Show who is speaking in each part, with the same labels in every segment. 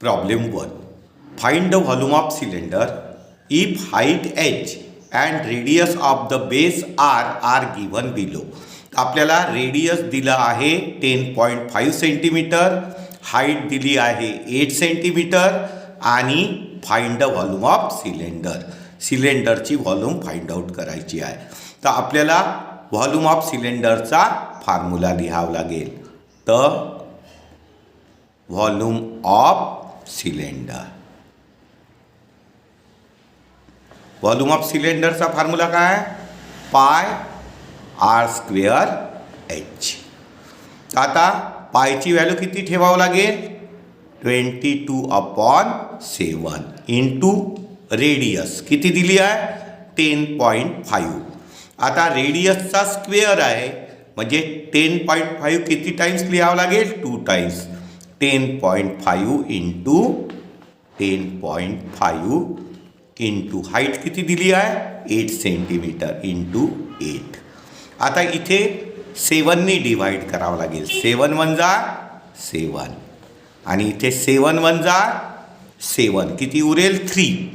Speaker 1: Problem 1. Find the volume of cylinder if height h and radius of the base r are given below. आपल्याला radius दिला आहे 10.5 centimetre, height दिली आहे 8 centimetre आणि find the volume of cylinder. सिलेंडरची volume find out करायची आहे. तर आपल्याला व्हॉल्यूम ऑफ सिलेंडरचा फॉर्म्युला लिहावा लागेल. तर volume of cylinder, volume of सिलेंडरचा फॉर्म्युला काय? Pi r square h. आता पायची व्हॅल्यू किती ठेवावं लागेल? 22/7 इंटू रेडियस किती दिली आहे? 10.5. आता रेडियसचा स्क्वेअर आहे म्हणजे 10.5 किती टाइम्स लिहावं लागेल? 2 टाइम्स. 10.5 इंटू 10.5 इंटू हाईट किती दिली आहे? 8 सेंटीमीटर इंटू 8. आता इथे 7नी डिवाइड करावं लागेल. 7 1 जा 7 आणि इथे 7 1 जा 7 किती उरेल? 3.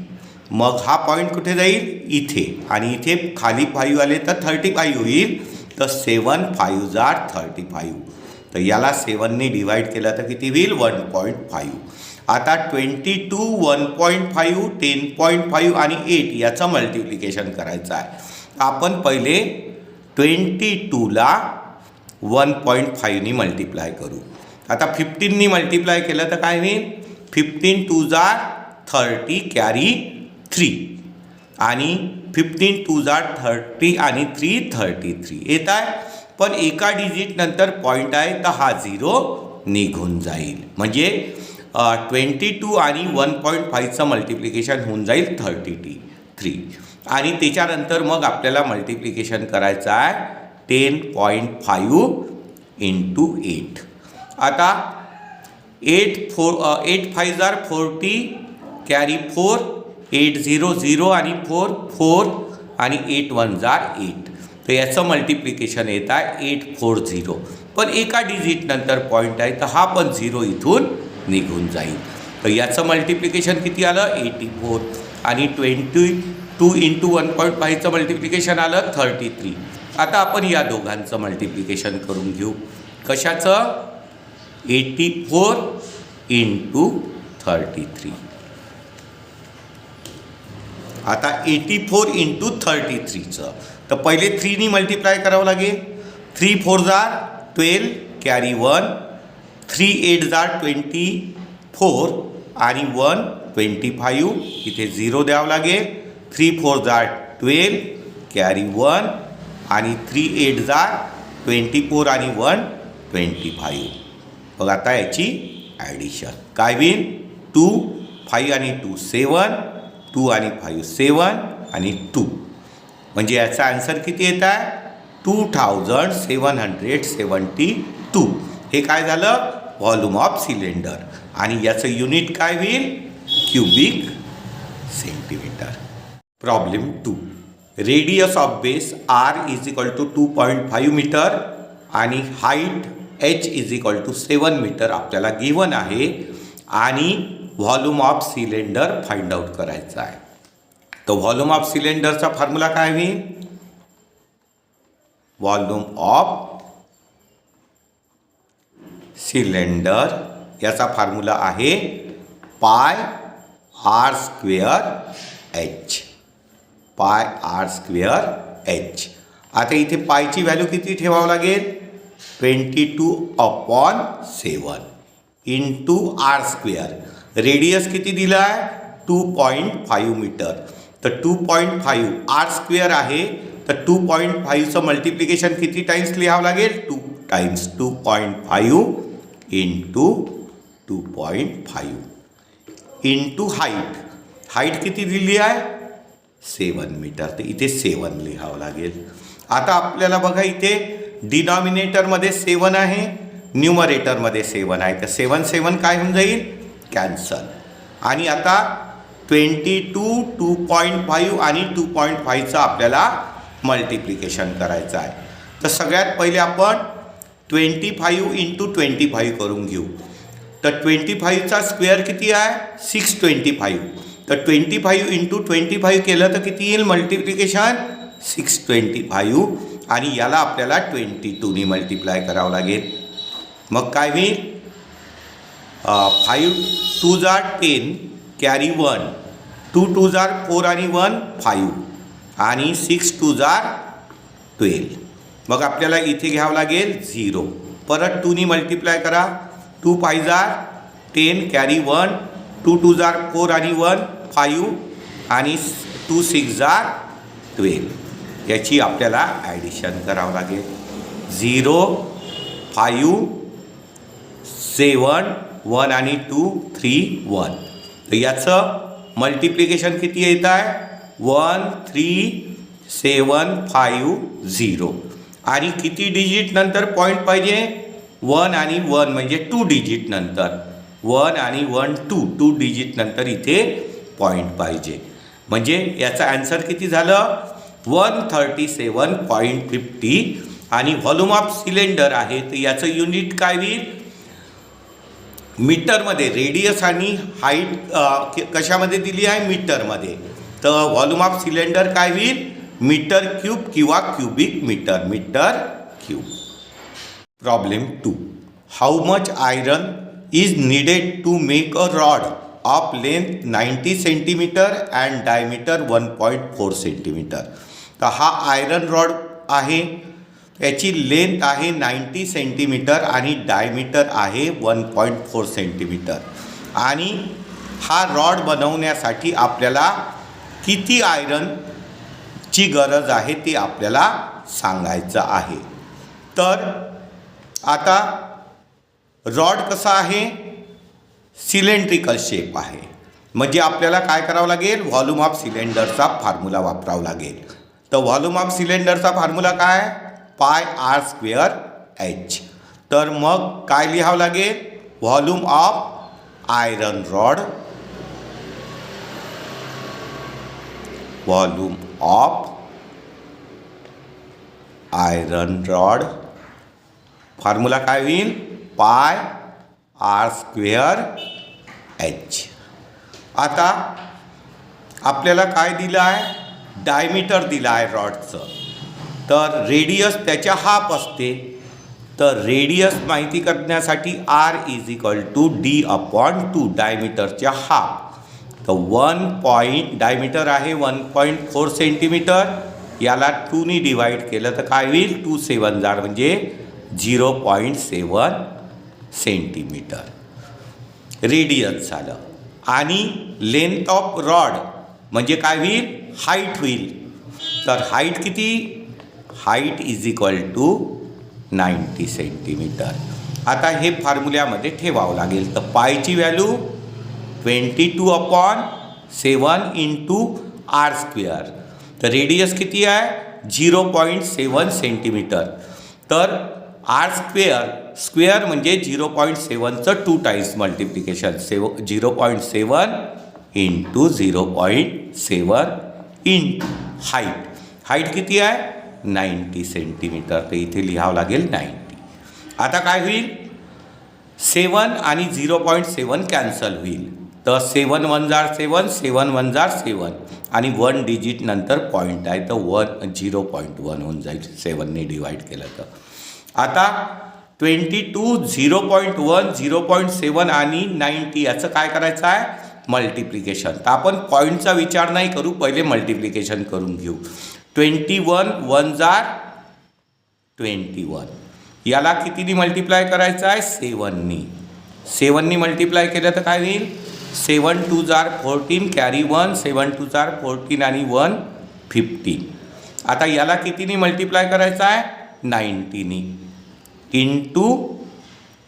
Speaker 1: मग हा पॉईंट कुठे जाईल? इथे. आणि इथे खाली 5 आले तर 35 होईल. तर 7 5 जा 35. तर याला 7नी डिवाइड केलं तर किती होईल? 1.5. आता 22 1.5 10.5 आणि 8 याचं मल्टिप्लिकेशन करायचं आहे. आपण पहिले 22ला 1.5नी मल्टिप्लाय करू. आता 15नी मल्टिप्लाय केलं तर काय होईल? 15 2 जा 30 कॅरी 3 आणि 15 2 जा 30 आणि 3 33 येत आहे. पण एका डिजिट नंतर पॉईंट आहे तर हा 0 निघून जाईल. म्हणजे 22 आणि 1.5चं मल्टिप्लिकेशन होऊन जाईल 33 आणि त्याच्यानंतर मग आपल्याला मल्टिप्लिकेशन करायचं आहे 10.5 इंटू 8. आता 8 5 जार 40 कॅरी 4 8 0 0 आणि 4 4 आणि 8 1 जार 8. तर याचं मल्टिप्लिकेशन येत आहे 840. पण एका डिजिट नंतर पॉईंट आहे तर हा पण 0 इथून निघून जाईल. तर याचं मल्टिप्लिकेशन किती आलं? 84 आणि 22 इंटू 1.5चं मल्टिप्लिकेशन आलं 33. आता आपण या दोघांचं मल्टिप्लिकेशन करून घेऊ. कशाचं? 84 इंटू 33. आता 84 इंटू 33चं तर पहिले 3नी मल्टिप्लाय करावं लागेल. 3 4 जार 12 कॅरी 1 3 8 जार 24 आणि 1 25 इथे 0 द्यावं लागेल. 3 4 जार 12 कॅरी 1 आणि 3 8 जार 24 आणि 1 25. बघ आता याची ॲडिशन काय होईल? 2 5 आणि 2 7 2 आणि 5 7 आणि 2 म्हणजे याचा आन्सर किती येत आहे? 2772. हे काय झालं? Volume of cylinder. आणि याचं युनिट काय होईल? Cubic centimetre. Problem 2. Radius of base r is equal to 2.5 metre आणि height h is equal to 7 metre आपल्याला गिवन आहे आणि volume of cylinder find out करायचा आहे. तर व्हॉल्यूम ऑफ सिलेंडरचा फॉर्म्युला काय होईल? व्हॉल्यूम ऑफ सिलेंडर याचा फॉर्म्युला आहे pi r square h. Pi r square h. आता इथे पायची व्हॅल्यू किती ठेवावं लागेल? 22/7 इंटू आर स्क्वेअर. रेडियस किती दिला आहे? 2.5 मीटर. तर 2.5 आर स्क्वेअर आहे तर 2.5चं मल्टिप्लिकेशन किती टाइम्स लिहावं लागेल? 2 times. 2.5 into 2.5 into height. Height किती दिली आहे? 7 मीटर. तर इथे 7 लिहावं लागेल. आता आपल्याला बघा इथे डिनॉमिनेटरमध्ये 7 आहे, न्यूमरेटरमध्ये 7 आहे. तर 7 7 काय होऊन जाईल? कॅन्सल. आणि आता 22 2.5 आणि 2.5चं आपल्याला मल्टिप्लिकेशन करायचं आहे. तर सगळ्यात पहिले आपण 25 इंटू 25 करून घेऊ. तर 25चा स्क्वेअर किती आहे 625. तर 25 इंटू 25 केलं तर किती येईल मल्टिप्लिकेशन 625 आणि याला आपल्याला 22ने मल्टिप्लाय करावं लागेल. मग काय होईल 5 2 जार 10 कॅरी 1 2 2 जार 4 आणि 1 5 आणि 6 2 जार 12. मग आपल्याला इथे घ्यावं लागेल 0. परत 2ने मल्टिप्लाय करा 2 5 जार 10 कॅरी 1 2 2 जार 4 आणि 1 5 आणि 2 6 जार 12. याची आपल्याला ॲडिशन करावं लागेल 0 5 7 1 आणि 2 3 1. तर याचं मल्टिप्लिकेशन किती येत आहे 1 3 7 5 0 आणि किती डिजिट नंतर पॉईंट पाहिजे 1 आणि 1 म्हणजे 2 डिजिट नंतर 1 आणि 1 2 डिजिट नंतर इथे पॉईंट पाहिजे. म्हणजे याचा आन्सर किती झालं 137.50 आणि व्हॉल्यूम ऑफ सिलेंडर आहे तर याचं युनिट काय होईल मीटरमध्ये. रेडियस आणि हाईट कशामध्ये दिली आहे मीटरमध्ये. तर व्हॉल्यूम ऑफ सिलेंडर काय होईल मीटर क्यूब किंवा cubic metre cube. Problem 2. How much iron is needed to make a rod of length 90 centimetre and diameter 1.4 centimetre. तर हा आयरन रॉड आहे याची लेंथ आहे 90 सेंटीमीटर आणि डायमीटर आहे 1.4 सेंटीमीटर आणि हा रॉड बनवण्यासाठी आपल्याला किती आयरनची गरज आहे ते आपल्याला सांगायचं आहे. तर आता रॉड कसा आहे सिलेंड्रिकल शेप आहे म्हणजे आपल्याला काय करावं लागेल व्हॉल्यूम ऑफ सिलेंडरचा फॉर्म्युला वापरावा लागेल. तर व्हॉल्यूम ऑफ सिलेंडरचा फॉर्म्युला काय पाय आर स्क्वेअर एच. तर मग काय लिहावं लागेल volume of iron rod volume of iron rod formula काय होईल पाय आर स्क्वेअर एच. आता आपल्याला काय दिलं आहे डायमीटर दिलं आहे रॉडचं. तर रेडियस त्याच्या हाफ असते. तर रेडियस माहिती करण्यासाठी r is equal to D/2 डायमीटरच्या हाफ. तर डायमीटर आहे 1.4 सेंटीमीटर याला 2ने डिवाईड केलं तर काय होईल 2 7 जार म्हणजे 0.7 सेंटीमीटर रेडियस झालं. आणि लेंथ ऑफ रॉड म्हणजे काय होईल हाईट होईल. तर हाईट किती height is equal to 90 centimetre. आता हे फॉर्म्युल्यामध्ये ठेवावं लागेल. तर पायची व्हॅल्यू 22/7 इंटू आर स्क्वेअर. तर रेडियस किती आहे 0.7 सेंटीमीटर. तर आर स्क्वेअर म्हणजे 0.7चं 2 times multiplication 0.7 into 0.7 into height किती आहे 90 सेंटीमीटर. तर इथे लिहावं लागेल 90. आता काय होईल 7 आणि 0.7 कॅन्सल होईल. तर 7 1 जार 7 7 1 जार 7 आणि 1 डिजिट नंतर पॉईंट आहे तर 0.1 होऊन जाईल 7ने डिवाईड केलं तर. आता 22 0.1 0.7 आणि 90 याचं काय करायचं आहे मल्टिप्लिकेशन. तर आपण पॉईंटचा विचार नाही करू पहिले मल्टिप्लिकेशन करून घेऊ. 21 1 जार 21 याला कितीने मल्टिप्लाय करायचं आहे 7ने मल्टिप्लाय केलं तर काय होईल 7 2 जार 14 कॅरी 1 7 2 जार 14 आणि 1 15. आता याला कितीने मल्टिप्लाय करायचं आहे 90ने इंटू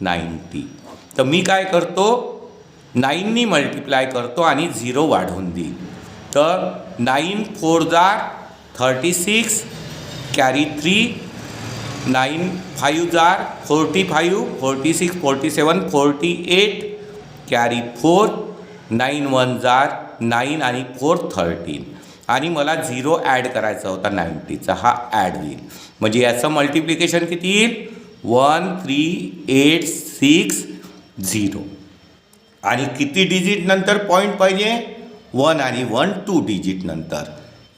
Speaker 1: 90. तर मी काय करतो 9ने मल्टिप्लाय करतो आणि 0 वाढवून देईल. तर 9 4 जार 36 कॅरी 3 9 5 जार 45 46 47 48 कॅरी 4 9 1 जार 9 आणि 4 13 आणि मला 0 ॲड करायचा होता 90चा हा ॲड होईल. म्हणजे याचं मल्टिप्लिकेशन किती येईल 1 3 8 6 0. आणि किती डिजिट नंतर पॉईंट पाहिजे? 1 आणि 1 2 डिजिट नंतर,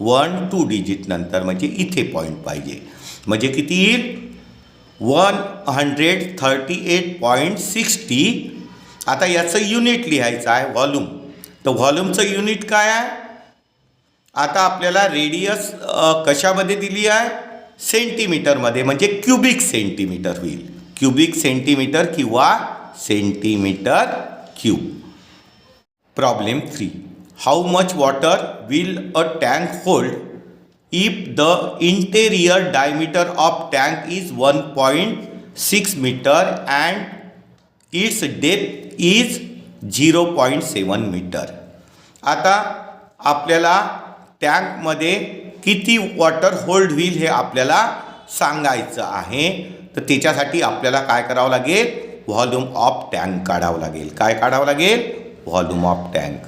Speaker 1: 1 2 डिजिट नंतर म्हणजे इथे पॉईंट पाहिजे. म्हणजे किती येईल? 138.60. आता याचं युनिट लिहायचं आहे व्हॉल्यूम. तर व्हॉल्यूमचं युनिट काय आहे? आता आपल्याला रेडियस कशामध्ये दिली आहे? सेंटीमीटरमध्ये, म्हणजे क्युबिक सेंटीमीटर होईल. क्युबिक सेंटीमीटर किंवा centimetre cube. Problem 3. How much water will a tank hold if the interior diameter of tank is 1.6 meter and its depth is 0.7 meter. आता आपल्याला टँकमध्ये किती वॉटर होल्ड होईल हे आपल्याला सांगायचं आहे. तर त्याच्यासाठी आपल्याला काय करावं लागेल? व्हॉल्यूम ऑफ टँक काढावं लागेल. काय काढावं लागेल? Volume of tank.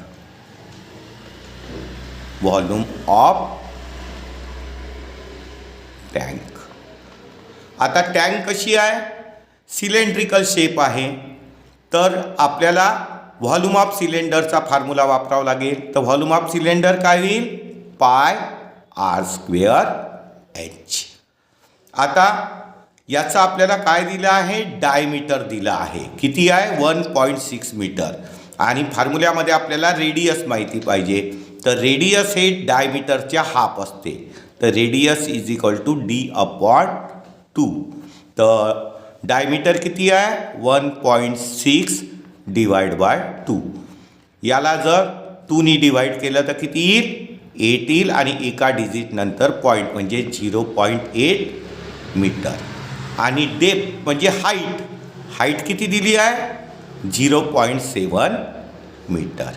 Speaker 1: Volume of tank. आता टँक कशी आहे? सिलेंड्रिकल शेप आहे. तर आपल्याला व्हॉल्यूम ऑफ सिलेंडरचा फॉर्म्युला वापरावा लागेल. तर व्हॉल्यूम ऑफ सिलेंडर काय होईल? πr²h. आता याचा आपल्याला काय दिलं आहे? डायमीटर दिलं आहे. किती आहे? 1.6 मीटर. आणि फॉर्म्युल्यामध्ये आपल्याला रेडियस माहिती पाहिजे. तर रेडियस हे डायमीटरच्या हाफ असते. तर radius is equal to d/2. तर डायमीटर किती आहे? 1.6 / 2. याला जर 2नी डिवाइड केलं तर किती येईल? 8 येईल. आणि एका डिजिट नंतर पॉईंट म्हणजे 0.8 मीटर. आणि डेप्थ म्हणजे हाईट. हाईट किती दिली आहे? 0.7 मीटर.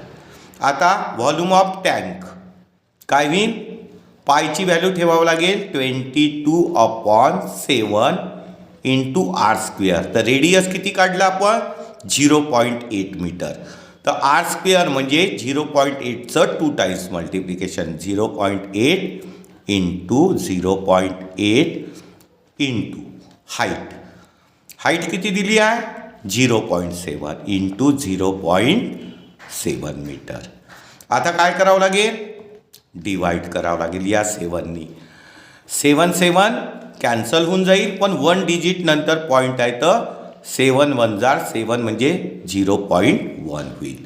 Speaker 1: आता व्हॉल्यूम ऑफ टँक काय होईल? पायची व्हॅल्यू ठेवावं लागेल 22/7 × r². तर रेडियस किती काढलं आपण? 0.8 मीटर. तर r² म्हणजे 0.8चं 2 टाइम्स मल्टिप्लिकेशन. 0.8 × 0.8 × हाईट. हाईट किती दिली आहे? 0.7 × 0.7 मीटर. आता काय करावं लागेल? डिवाइड करावं लागेल या 7नी. 7 7 कॅन्सल होऊन जाईल. पण 1 डिजिट नंतर पॉईंट आहे. तर 7 1 जार 7 म्हणजे 0.1 होईल.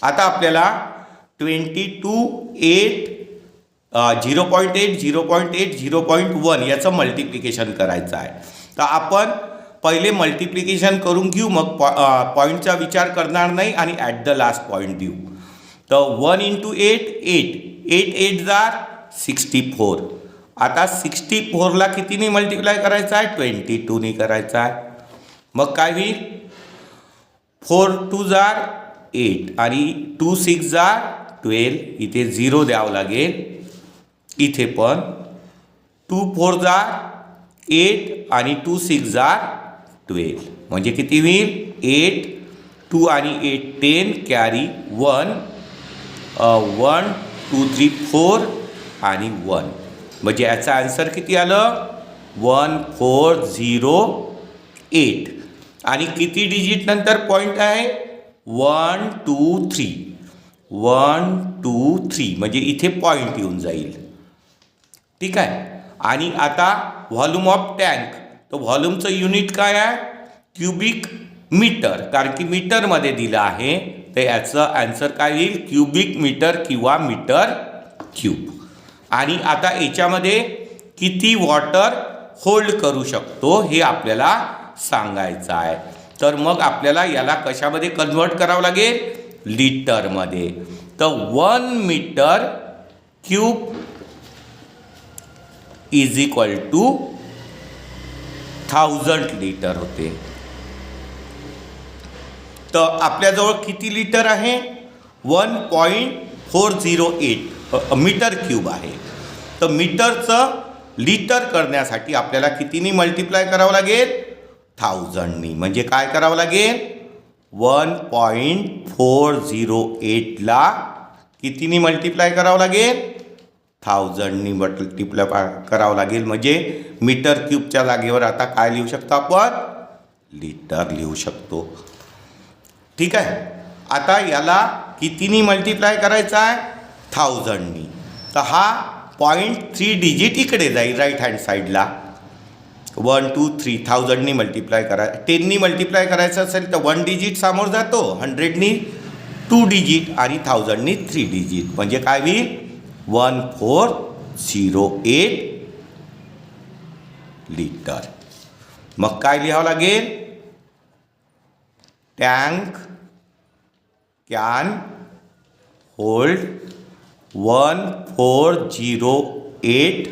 Speaker 1: आता आपल्याला 0.8 0.1 याचं मल्टिप्लिकेशन करायचं आहे. तर आपण पहिले मल्टिप्लिकेशन करून घेऊ, मग पॉईंटचा विचार करणार नाही आणि ॲट द लास्ट पॉईंट देऊ. तर 1 × 8 8. 8 8 जार 64. आता 64ला कितीने मल्टिप्लाय करायचं आहे? 22नी करायचं आहे. मग काय होईल? 4 2 जार 8 आणि 2 6 जार 12. इथे 0 द्यावं लागेल. इथे पण 2 4 जार 8 आणि 2 6 जार 12. म्हणजे किती होईल? 8 2 आणि 8 10 कॅरी 1 1 2 3 4 आणि 1. म्हणजे याचा आन्सर किती आलं? 1408. आणि किती डिजिट नंतर पॉईंट आहे? 1 2 3. 1 2 3 म्हणजे इथे पॉईंट येऊन जाईल. ठीक आहे. आणि आता व्हॉल्यूम ऑफ टँक. तर व्हॉल्यूमचं युनिट काय आहे? Cubic metre. कारण की मीटरमध्ये दिलं आहे. तर याचं आन्सर काय येईल? क्युबिक मीटर किंवा मीटर क्यूब. आणि आता याच्यामध्ये किती वॉटर होल्ड करू शकतो हे आपल्याला सांगायचं आहे. तर मग आपल्याला याला कशामध्ये कन्वर्ट करावं लागेल? लिटरमध्ये. तर 1 metre cube is equal to 1000 litre होते. तर आपल्याजवळ किती लिटर आहे? 1.408 मीटर क्यूब आहे. तर मीटरचं लिटर करण्यासाठी आपल्याला कितीनी मल्टिप्लाय करावं लागेल? 1000नी. म्हणजे काय करावं लागेल? 1.408ला कितीनी मल्टिप्लाय करावं लागेल? 1000नी मल्टिप्लाय करावं लागेल. म्हणजे मीटर क्यूबच्या जागेवर आता काय लिहू शकतो आपण? लिटर लिहू शकतो. ठीक आहे. आता याला कितीनी मल्टिप्लाय करायचा आहे? 1000नी. तर हा 0.3 डिजिट इकडे जाईल राईट हँड साईडला. 1 2 3 1000नी मल्टिप्लाय करा. 10नी मल्टिप्लाय करायचं असेल तर 1 डिजिट समोर जातो, 100नी 2 डिजिट आणि 1000नी 3 डिजिट. म्हणजे काय होईल? 1408 लिटर. मग काय लिहावं लागेल? Tank can hold 1408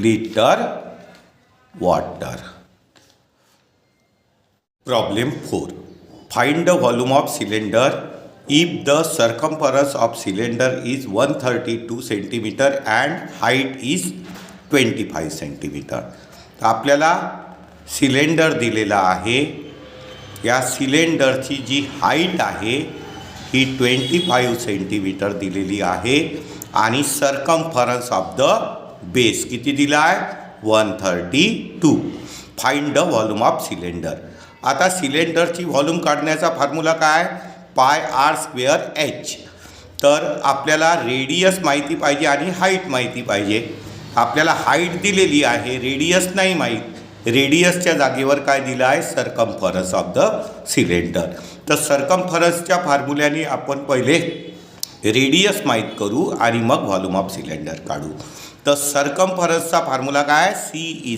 Speaker 1: liter water. Problem 4. Find the volume of cylinder if the circumference of cylinder is 132 cm and height is 25 cm. तर आपल्याला सिलेंडर दिलेला आहे. या सिलेंडरची जी हाईट आहे ही 25 सेंटीमीटर दिलेली आहे आणि सर्कम्फरन्स ऑफ द बेस किती दिला आहे? 132. Find the volume of cylinder. आता सिलेंडरची व्हॉल्यूम काढण्याचा फॉर्म्युला काय? πr²h. तर आपल्याला रेडियस माहिती पाहिजे आणि हाईट माहिती पाहिजे. आपल्याला हाईट दिलेली आहे, रेडियस नाही माहीत. रेडियसच्या जागेवर काय दिलं आहे? Circumference of the cylinder. तर सर्कम्फरन्सच्या फॉर्म्युल्याने आपण पहिले रेडियस माहीत करू आणि मग व्हॉल्यूम ऑफ सिलेंडर काढू. तर सर्कम्फरन्सचा फॉर्म्युला काय? C =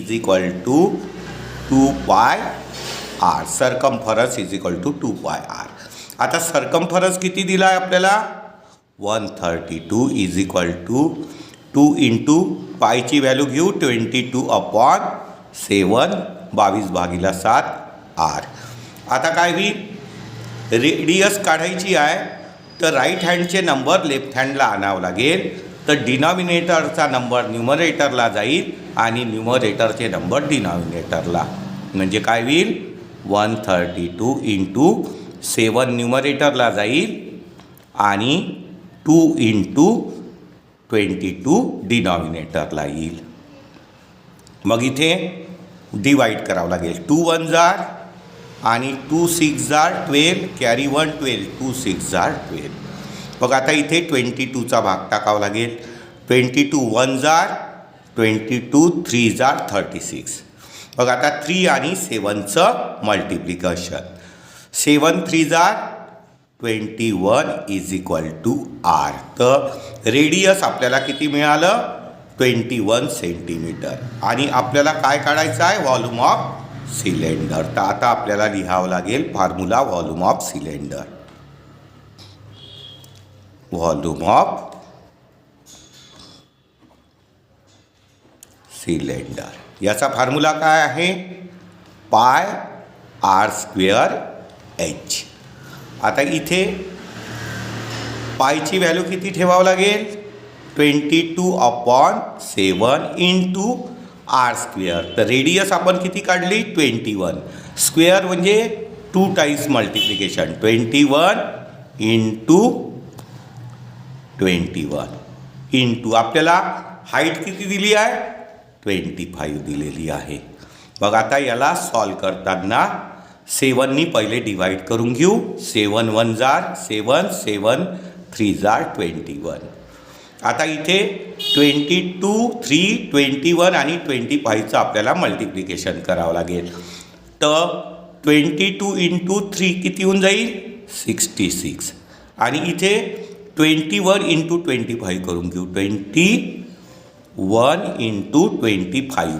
Speaker 1: 2πr. Circumference = 2πr. आता सर्कम्फरन्स किती दिला आहे आपल्याला? 132 = 2 × पायची व्हॅल्यू घेऊ 22/7, 22/7 r. आता काय होईल? रेडियस काढायची आहे तर राईट हँडचे नंबर लेफ्ट हँडला आणावं लागेल. तर डिनॉमिनेटरचा नंबर न्यूमरेटरला जाईल आणि न्यूमरेटरचे नंबर डिनॉमिनेटरला. म्हणजे काय होईल? 132 × 7 न्यूमरेटरला जाईल आणि 2 × 22 डिनॉमिनेटरला येईल. मग इथे डिवाईड करावं लागेल. 2 1 जार आणि 2 6 जार 12, कॅरी 1 12, 2 6 जार 12. मग आता इथे 22चा भाग टाकावा लागेल. 22 1 जार, 22 3 जार 36. मग आता 3 आणि 7चं मल्टिप्लिकेशन. 7 3 जार 21 = r. तर रेडियस आपल्याला किती मिळालं? 21 सेंटीमीटर. आणि आपल्याला काय काढायचं आहे? Volume of cylinder. तर आता आपल्याला लिहावं लागेल formula volume of cylinder. Volume of cylinder याचा फॉर्म्युला काय आहे? πr²h. आता इथे पायची व्हॅल्यू किती ठेवावं लागेल? 22/7 × r². तर रेडियस आपण किती काढली? 21. स्क्वेअर म्हणजे 2 टाइम्स मल्टिप्लिकेशन. 21 × 21 × आपल्याला हाईट किती दिली आहे? 25 दिलेली आहे. मग आता याला सॉल्व करताना 7नी पहिले डिवाईड करून घेऊ. 7 1 जार 7, 7 3 जार 21. आता इथे 22 3 21 आणि 25चं आपल्याला मल्टिप्लिकेशन करावं लागेल. तर 22 × 3 किती होऊन जाईल? 66. आणि इथे 21 × 25 करून घेऊ. 21 × 25.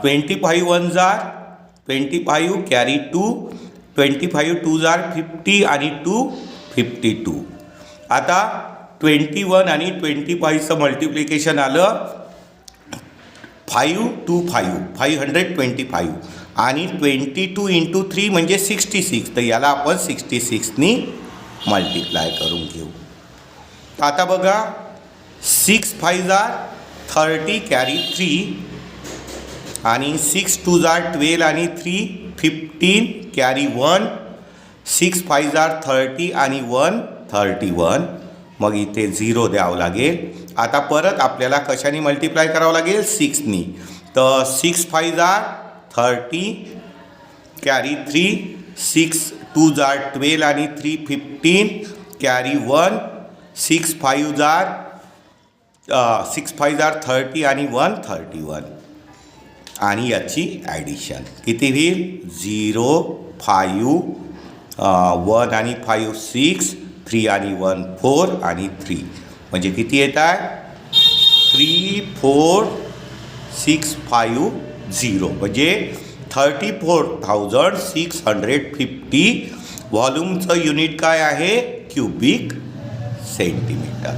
Speaker 1: 25 1 जार 25, कॅरी 2, 25 2 जार 50 आणि 2 52. आता 21 आणि 25चं मल्टिप्लिकेशन आलं 5 2 5, 525 आणि 22 × 3 म्हणजे 66. तर याला आपण 66नी मल्टिप्लाय करून घेऊ. आता बघा 6 5 जार 30, कॅरी 3 आणि 6 2 जार 12 आणि 3 15, कॅरी 1. 6 5 जार 30 आणि 1 31. मग इथे 0 द्यावं लागेल. आता परत आपल्याला कशाने मल्टिप्लाय करावं लागेल? 6नी. तर 6 5 जार 30, कॅरी 3, 6 2 जार 12 आणि 3 15 कॅरी 1 6 5 जार 6 5 जार 30 आणि 1 31 आणि याची ॲडिशन किती होईल 0 5 1 आणि 5 6 3 आणि 1 4 आणि 3 म्हणजे किती येत आहे 34650 म्हणजे 34,650 व्हॉल्यूमचं युनिट काय आहे क्युबिक सेंटीमीटर.